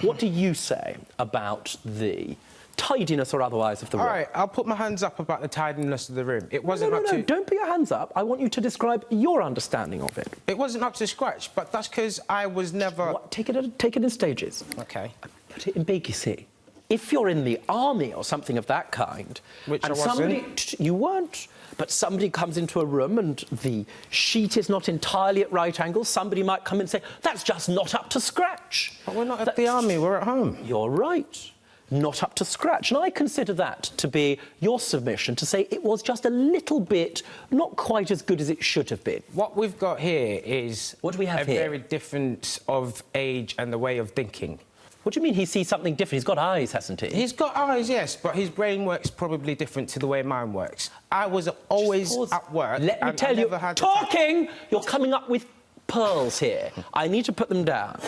What do you say about the tidiness or otherwise of the room? All right, I'll put my hands up about the tidiness of the room. It wasn't up to... No, don't put your hands up. I want you to describe your understanding of it. It wasn't up to scratch, but that's because I was never... What? Take it in stages. OK. Put it in big, you see. If you're in the army or something of that kind... Which and I wasn't. somebody... You weren't. But somebody comes into a room and the sheet is not entirely at right angles, somebody might come and say, that's just not up to scratch. But we're not at the army, we're at home. You're right. Not up to scratch. And I consider that to be your submission, to say it was just a little bit not quite as good as it should have been. What we've got here is... What do we have here? A very difference of age and the way of thinking. What do you mean he sees something different? He's got eyes, hasn't he? He's got eyes, yes, but his brain works probably different to the way mine works. I was always at work... Let me tell you, talking! You're coming up with pearls here. I need to put them down.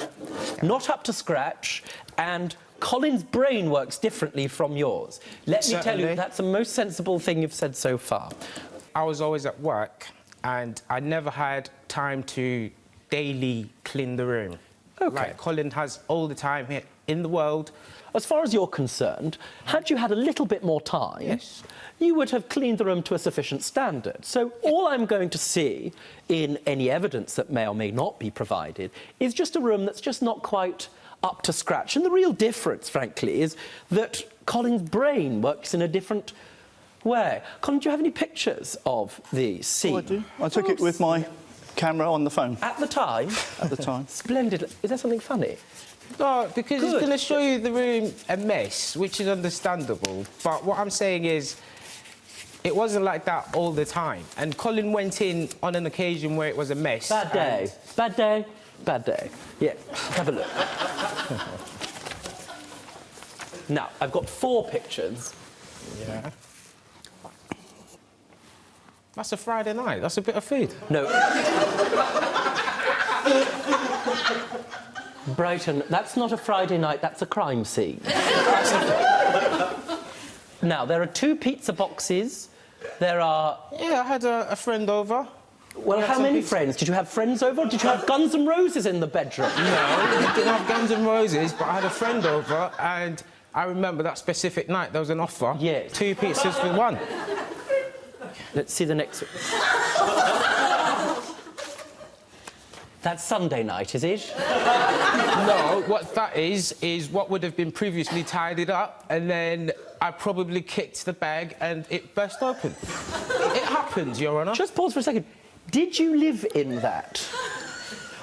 Not up to scratch, and Colin's brain works differently from yours. Let me tell you, that's the most sensible thing you've said so far. I was always at work, and I never had time to daily clean the room. OK. Like Colin has all the time here in the world. As far as you're concerned, had you had a little bit more time, yes, you would have cleaned the room to a sufficient standard. So all I'm going to see in any evidence that may or may not be provided is just a room that's just not quite up to scratch. And the real difference, frankly, is that Colin's brain works in a different way. Colin, do you have any pictures of the scene? Oh, I do. I took it with my camera on the phone. At the time? At the time. Splendid. Is there something funny? No, because it's going to show you the room a mess, which is understandable. But what I'm saying is, it wasn't like that all the time. And Colin went in on an occasion where it was a mess. Bad day. Bad day. Bad day. Yeah, have a look. Now, I've got 4 pictures. Yeah. That's a Friday night. That's a bit of food. No. Brighton, that's not a Friday night, that's a crime scene. Now, there are 2 pizza boxes. There are... Yeah, I had a friend over. Well, how many friends? Did you have friends over? Or did you have Guns N' Roses in the bedroom? No, we didn't have Guns N' Roses, but I had a friend over, and I remember that specific night there was an offer. Yeah. 2 pizzas for 1. Let's see the next one. That's Sunday night, is it? No, what that is what would have been previously tidied up, and then I probably kicked the bag and it burst open. It happens, Your Honour. Just pause for a second. Did you live in that?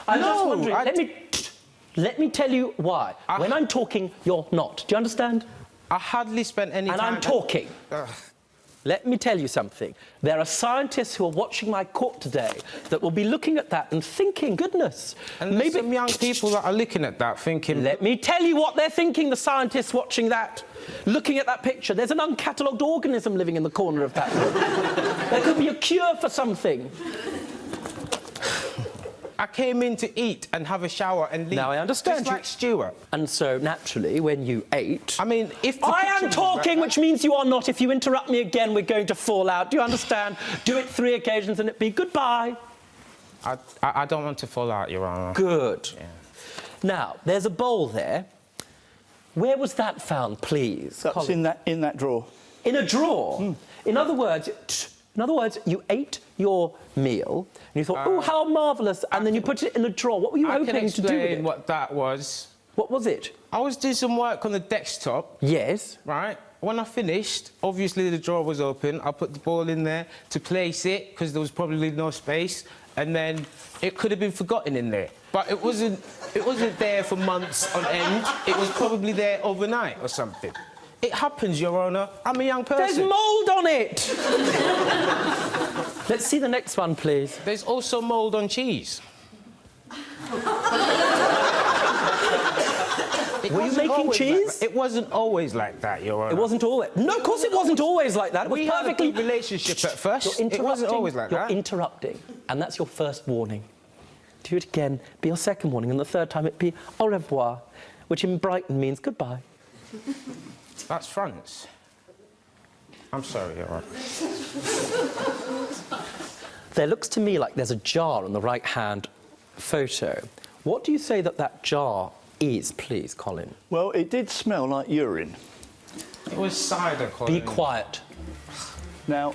I'm just wondering. Let me tell you why. When I'm talking, you're not. Do you understand? I hardly spent any time... And I'm talking. Let me tell you something. There are scientists who are watching my court today that will be looking at that and thinking, goodness, and maybe some young people that are looking at that thinking... Let me tell you what they're thinking, the scientists watching that. Looking at that picture, there's an uncatalogued organism living in the corner of that room. There could be a cure for something. I came in to eat and have a shower and leave. Now, I understand just like Stuart. And so, naturally, when you ate... I mean, if... I am talking, which means you are not. If you interrupt me again, we're going to fall out. Do you understand? Do it 3 occasions and it be goodbye. I don't want to fall out, Your Honour. Good. Yeah. Now, there's a bowl there. Where was that found, please? That's in that drawer. In a drawer? Mm. In other words, you ate your meal and you thought, oh, how marvellous, and then you put it in a drawer. What were you hoping to do with it? I can explain what that was. What was it? I was doing some work on the desktop. Yes. Right? When I finished, obviously the drawer was open. I put the ball in there to place it, because there was probably no space, and then it could have been forgotten in there. But it wasn't there for months on end. It was probably there overnight or something. It happens, Your Honour. I'm a young person. There's mould on it! Let's see the next one, please. There's also mould on cheese. Were you making cheese? It wasn't always like that, Your Honour. It wasn't always... No, of course it wasn't always like that. It was perfectly... We had a good relationship at first. It wasn't always like that. You're interrupting, and that's your first warning. Do it again, be your second warning, and the third time it'd be au revoir, which in Brighton means goodbye. That's France. I'm sorry, Your Honour. There looks to me like there's a jar on the right-hand photo. What do you say that jar is, please, Colin. Well, it did smell like urine. It was cider, Colin. Be quiet. Now,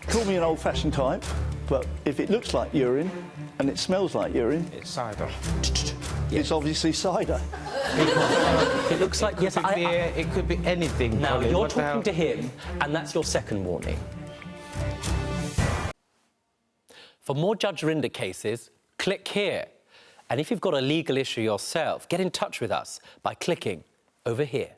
call me an old-fashioned type, but if it looks like urine and it smells like urine, It's cider. it's obviously cider. It looks like... Yes, It could be beer, it could be anything, Now, Colin. you're What the hell? talking to him, and that's your second warning. For more Judge Rinder cases, click here. And if you've got a legal issue yourself, get in touch with us by clicking over here.